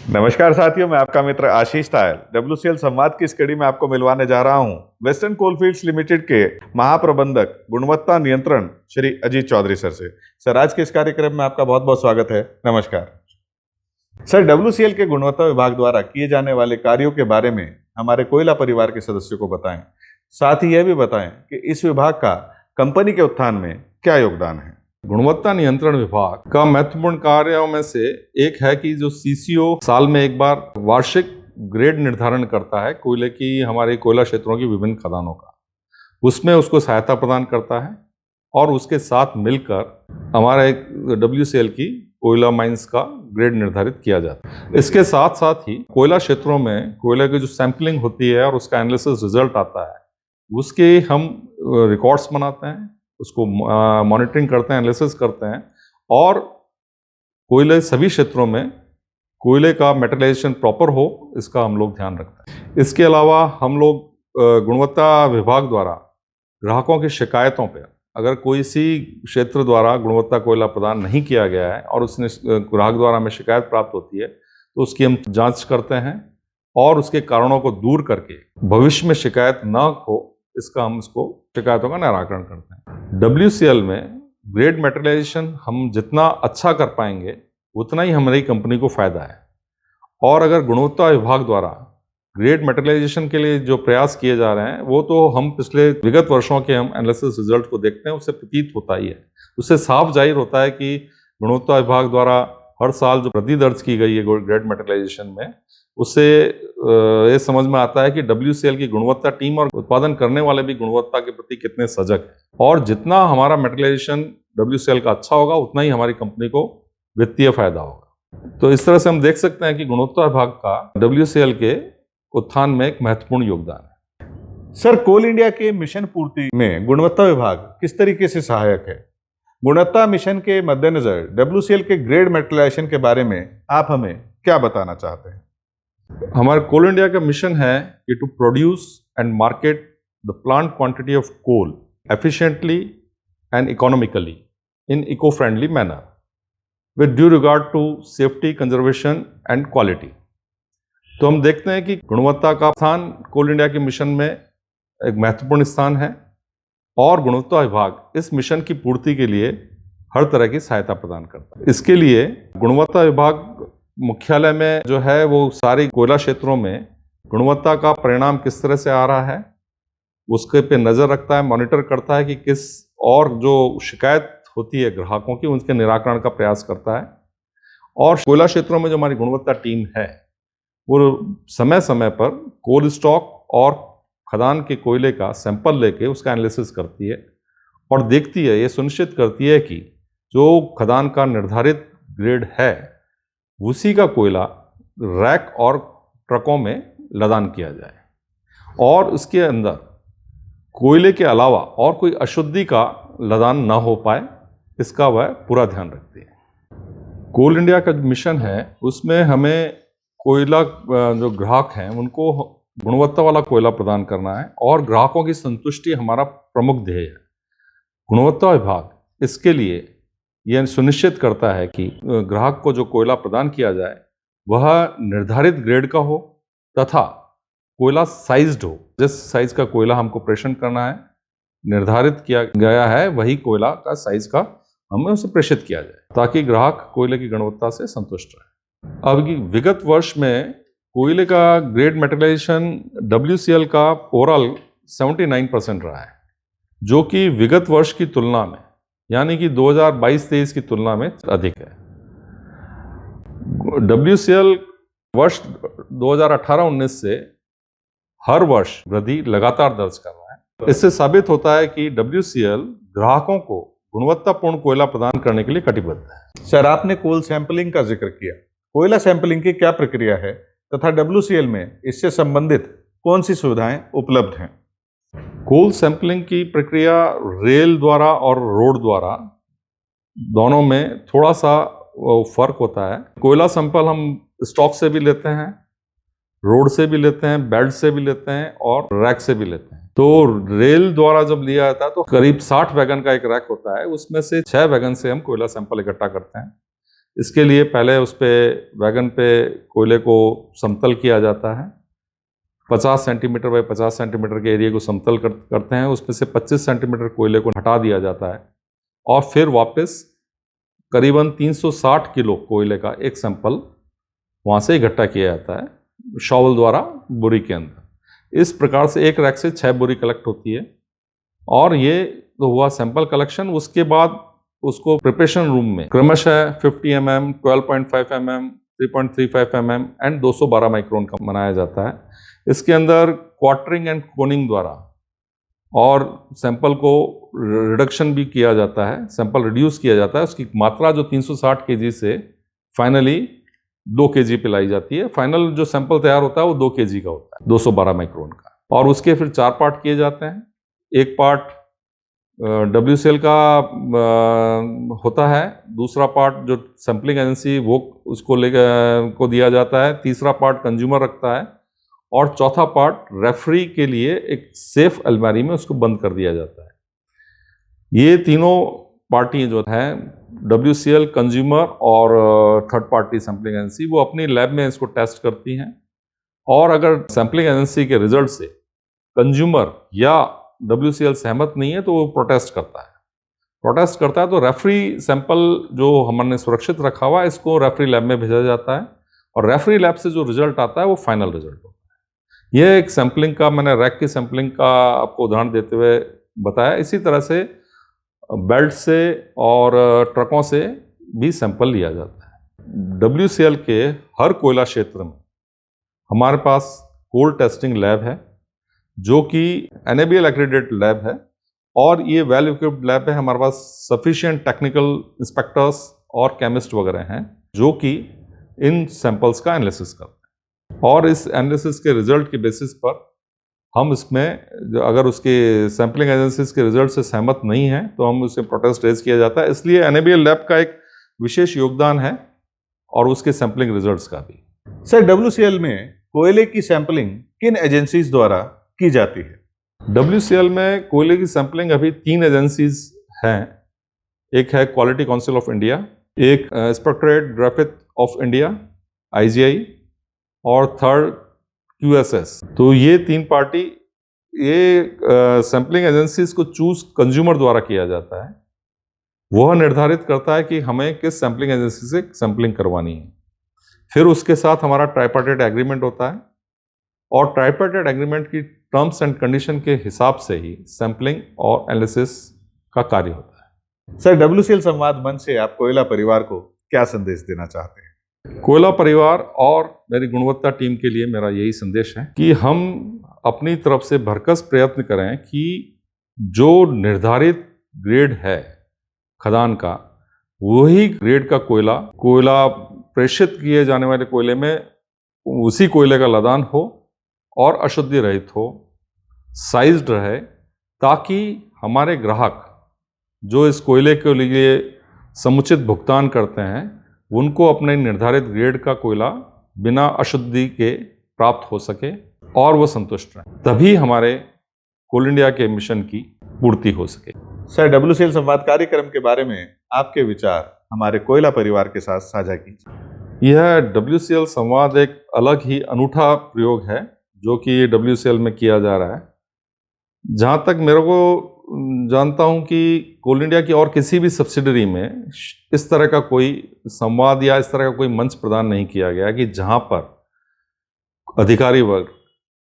नमस्कार साथियों, मैं आपका मित्र आशीष तायल WCL संवाद की इस कड़ी में आपको मिलवाने जा रहा हूं वेस्टर्न कोलफील्ड्स लिमिटेड के महाप्रबंधक गुणवत्ता नियंत्रण श्री अजीत चौधरी सर से। सर, आज के इस कार्यक्रम में आपका बहुत बहुत स्वागत है। नमस्कार सर। WCL के गुणवत्ता विभाग द्वारा किए जाने वाले कार्यों के बारे में हमारे कोयला परिवार के सदस्यों को बताएं, साथ ही यह भी बताएं कि इस विभाग का कंपनी के उत्थान में क्या योगदान है। गुणवत्ता नियंत्रण विभाग का महत्वपूर्ण कार्यों में से एक है कि जो CCO साल में एक बार वार्षिक ग्रेड निर्धारण करता है कोयले की, हमारे कोयला क्षेत्रों की विभिन्न खदानों का, उसमें उसको सहायता प्रदान करता है और उसके साथ मिलकर हमारे WCL की कोयला माइंस का ग्रेड निर्धारित किया जाता है। इसके साथ साथ ही कोयला क्षेत्रों में कोयले की जो सैंपलिंग होती है और उसका एनालिसिस रिजल्ट आता है, उसके हम रिकॉर्ड्स बनाते हैं, उसको मॉनिटरिंग करते हैं, एनालिसिस करते हैं और कोयले सभी क्षेत्रों में कोयले का मेटलाइजेशन प्रॉपर हो, इसका हम लोग ध्यान रखते हैं। इसके अलावा हम लोग गुणवत्ता विभाग द्वारा ग्राहकों की शिकायतों पर, अगर कोई सी क्षेत्र द्वारा गुणवत्ता कोयला प्रदान नहीं किया गया है और उसने ग्राहक द्वारा हमें शिकायत प्राप्त होती है तो उसकी हम जांच करते हैं और उसके कारणों को दूर करके भविष्य में शिकायत न हो, इसका हम इसको शिकायतों का निराकरण करते हैं। WCL में ग्रेड मेटलाइजेशन हम जितना अच्छा कर पाएंगे उतना ही हमारी कंपनी को फायदा है। और अगर गुणवत्ता विभाग द्वारा ग्रेड मेटलाइजेशन के लिए जो प्रयास किए जा रहे हैं वो तो हम पिछले विगत वर्षों के हम एनालिसिस रिजल्ट को देखते हैं, उससे प्रतीत होता ही है, उससे साफ जाहिर होता है कि गुणवत्ता विभाग द्वारा हर साल जो वृद्धि दर्ज की गई है ग्रेड मेटलाइजेशन में, उससे ये समझ में आता है कि WCL की गुणवत्ता टीम और उत्पादन करने वाले भी गुणवत्ता के प्रति कितने सजग हैं। और जितना हमारा मेटलाइजेशन WCL का अच्छा होगा उतना ही हमारी कंपनी को वित्तीय फायदा होगा। तो इस तरह से हम देख सकते हैं कि गुणवत्ता विभाग का WCL के उत्थान में एक महत्वपूर्ण योगदान है। सर, कोल इंडिया के मिशन पूर्ति में गुणवत्ता विभाग किस तरीके से सहायक है? गुणवत्ता मिशन के मद्देनजर WCL के ग्रेड मेटलाइजेशन के बारे में आप हमें क्या बताना चाहते हैं? हमारे कोल इंडिया का मिशन है कि to produce and market the plant quantity of coal efficiently and economically in eco friendly manner with due regard to safety, conservation and quality. तो हम देखते हैं कि गुणवत्ता का स्थान कोल इंडिया के मिशन में एक महत्वपूर्ण स्थान है और गुणवत्ता विभाग इस मिशन की पूर्ति के लिए हर तरह की सहायता प्रदान करता है। इसके लिए गुणवत्ता विभाग मुख्यालय में जो है वो सारी कोयला क्षेत्रों में गुणवत्ता का परिणाम किस तरह से आ रहा है उसके पे नज़र रखता है, मॉनिटर करता है कि किस और जो शिकायत होती है ग्राहकों की उनके निराकरण का प्रयास करता है। और कोयला क्षेत्रों में जो हमारी गुणवत्ता टीम है वो समय समय पर कोल स्टॉक और खदान के कोयले का सैंपल लेके उसका एनालिसिस करती है और देखती है, ये सुनिश्चित करती है कि जो खदान का निर्धारित ग्रेड है उसी का कोयला रैक और ट्रकों में लदान किया जाए और उसके अंदर कोयले के अलावा और कोई अशुद्धि का लदान ना हो पाए, इसका वह पूरा ध्यान रखती है। कोल इंडिया का मिशन है उसमें हमें कोयला जो ग्राहक हैं उनको गुणवत्ता वाला कोयला प्रदान करना है और ग्राहकों की संतुष्टि हमारा प्रमुख ध्येय है। गुणवत्ता विभाग इसके लिए यह सुनिश्चित करता है कि ग्राहक को जो कोयला प्रदान किया जाए वह निर्धारित ग्रेड का हो तथा कोयला साइज्ड हो। जिस साइज का कोयला हमको प्रेषण करना है, निर्धारित किया गया है, वही कोयला का साइज का हमें उसे प्रेषित किया जाए ताकि ग्राहक कोयले की गुणवत्ता से संतुष्ट रहे। अब विगत वर्ष में कोयले का ग्रेड मेटलाइजेशन WCL का ओवरऑल 79% रहा है, जो कि विगत वर्ष की तुलना में यानी कि 2022-23 की तुलना में अधिक है। WCL वर्ष 2018-19 से हर वर्ष वृद्धि लगातार दर्ज कर रहा है। इससे साबित होता है कि WCL ग्राहकों को गुणवत्तापूर्ण कोयला प्रदान करने के लिए कटिबद्ध है। सर, आपने कोल सैंपलिंग का जिक्र किया। कोयला सैंपलिंग की क्या प्रक्रिया है तथा WCL में इससे संबंधित कौन सी सुविधाएं उपलब्ध हैं? कोल सैंपलिंग की प्रक्रिया रेल द्वारा और रोड द्वारा दोनों में थोड़ा सा फर्क होता है। कोयला सैंपल हम स्टॉक से भी लेते हैं, रोड से भी लेते हैं, बेल्ट से भी लेते हैं और रैक से भी लेते हैं। तो रेल द्वारा जब लिया जाता है तो करीब 60 वैगन का एक रैक होता है, उसमें से 6 वैगन से हम कोयला सैंपल इकट्ठा करते हैं। इसके लिए पहले उस पे वैगन पे कोयले को समतल किया जाता है। 50 सेंटीमीटर बाई 50 सेंटीमीटर के एरिया को समतल करते हैं, उसमें से 25 सेंटीमीटर कोयले को हटा दिया जाता है और फिर वापस करीबन 360 किलो कोयले का एक सैंपल वहाँ से इकट्ठा किया जाता है शॉवल द्वारा बोरी के अंदर। इस प्रकार से एक रैक से 6 बोरी कलेक्ट होती है और ये तो हुआ सैंपल कलेक्शन। उसके बाद उसको प्रिपरेशन रूम में क्रमशः 50 mm, 12.5 mm, 3.35 mm and 212 micron का बनाया जाता है। इसके अंदर क्वार्टरिंग एंड कोनिंग द्वारा और सैंपल को रिडक्शन भी किया जाता है, सैंपल रिड्यूस किया जाता है। उसकी मात्रा जो 360 kg से फाइनली 2 kg पे लाई जाती है। फाइनल जो सैंपल तैयार होता है वो 2 kg का होता है, 212 माइक्रोन का। और उसके फिर 4 पार्ट किए जाते हैं। एक पार्ट WCL का होता है, दूसरा पार्ट जो सैम्पलिंग एजेंसी वो उसको को दिया जाता है, तीसरा पार्ट कंज्यूमर रखता है और चौथा पार्ट रेफरी के लिए एक सेफ अलमारी में उसको बंद कर दिया जाता है। ये तीनों पार्टी जो हैं WCL, कंज्यूमर और थर्ड पार्टी सैम्पलिंग एजेंसी, वो अपनी लैब में इसको टेस्ट करती हैं और अगर सैम्पलिंग एजेंसी के रिजल्ट से कंज्यूमर या WCL सहमत नहीं है तो वो प्रोटेस्ट करता है तो रेफरी सैंपल जो हमने सुरक्षित रखा हुआ है इसको रेफरी लैब में भेजा जाता है और रेफरी लैब से जो रिजल्ट आता है वो फाइनल रिजल्ट होता है। यह एक सैंपलिंग का, मैंने रैक की सैंपलिंग का आपको उदाहरण देते हुए बताया। इसी तरह से बेल्ट से और ट्रकों से भी सैंपल लिया जाता है। WCL के हर कोयला क्षेत्र में हमारे पास कोल टेस्टिंग लैब है जो कि NABL एक्रेडिटेड लैब है और ये वेल इक्विप्ड लैब है। हमारे पास सफिशिएंट टेक्निकल इंस्पेक्टर्स और केमिस्ट वगैरह हैं जो कि इन सैंपल्स का एनालिसिस करते हैं और इस एनालिसिस के रिजल्ट के बेसिस पर हम इसमें अगर उसके सैम्पलिंग एजेंसीज के रिजल्ट से सहमत नहीं है तो हम उसे प्रोटेस्ट रेज किया जाता है। इसलिए NABL लैब का एक विशेष योगदान है और उसके सैम्पलिंग रिजल्ट्स का भी। सर, WCL में कोयले की सैंपलिंग किन एजेंसीज द्वारा की जाती है? WCL में कोयले की सैंपलिंग अभी 3 एजेंसीज हैं। एक है क्वालिटी काउंसिल ऑफ इंडिया, एक इंस्पेक्टरेट ग्राफिक ऑफ इंडिया IGI और थर्ड QSS। तो ये 3 पार्टी, ये सैंपलिंग एजेंसीज को चूज कंज्यूमर द्वारा किया जाता है। वह निर्धारित करता है कि हमें किस सैंपलिंग एजेंसी से सैंपलिंग करवानी है। फिर उसके साथ हमारा ट्राइपार्टाइट एग्रीमेंट होता है और ट्राइपार्टाइट एग्रीमेंट की टर्म्स एंड कंडीशन के हिसाब से ही सैंपलिंग और एनालिसिस का कार्य होता है। सर, WCL संवाद मंच से आप कोयला परिवार को क्या संदेश देना चाहते हैं? कोयला परिवार और मेरी गुणवत्ता टीम के लिए मेरा यही संदेश है कि हम अपनी तरफ से भरकस प्रयत्न करें कि जो निर्धारित ग्रेड है खदान का, वही ग्रेड का कोयला प्रेषित किए जाने वाले कोयले में उसी कोयले का लदान हो और अशुद्धि रहित हो, साइज्ड रहे, ताकि हमारे ग्राहक जो इस कोयले के लिए समुचित भुगतान करते हैं उनको अपने निर्धारित ग्रेड का कोयला बिना अशुद्धि के प्राप्त हो सके और वो संतुष्ट रहें। तभी हमारे कोल इंडिया के मिशन की पूर्ति हो सके। सर, WCL संवाद कार्यक्रम के बारे में आपके विचार हमारे कोयला परिवार के साथ साझा कीजिए। यह WCL संवाद एक अलग ही अनूठा प्रयोग है जो कि WCL में किया जा रहा है। जहाँ तक मेरे को जानता हूँ कि कोल इंडिया की और किसी भी सब्सिडरी में इस तरह का कोई संवाद या इस तरह का कोई मंच प्रदान नहीं किया गया कि जहाँ पर अधिकारी वर्ग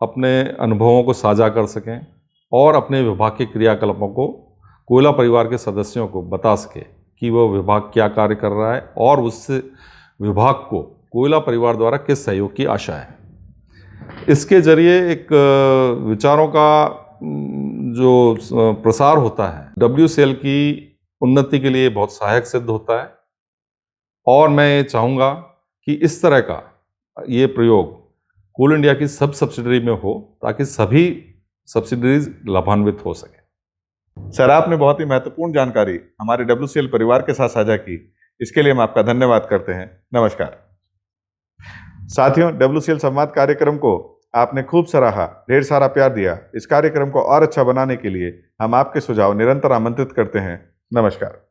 अपने अनुभवों को साझा कर सकें और अपने विभाग के क्रियाकलापों को कोयला परिवार के सदस्यों को बता सके कि वह विभाग क्या कार्य कर रहा है और उससे विभाग को कोयला परिवार द्वारा किस सहयोग की आशा है। इसके जरिए एक विचारों का जो प्रसार होता है WCL की उन्नति के लिए बहुत सहायक सिद्ध होता है और मैं ये चाहूँगा कि इस तरह का ये प्रयोग कोल इंडिया की सब सब्सिडरी में हो ताकि सभी सब्सिडरीज लाभान्वित हो सके। सर, आपने बहुत ही महत्वपूर्ण जानकारी हमारे WCL परिवार के साथ साझा की, इसके लिए हम आपका धन्यवाद करते हैं। नमस्कार। साथियों, WCL संवाद कार्यक्रम को आपने खूब सराहा, ढेर सारा प्यार दिया। इस कार्यक्रम को और अच्छा बनाने के लिए हम आपके सुझाव निरंतर आमंत्रित करते हैं। नमस्कार।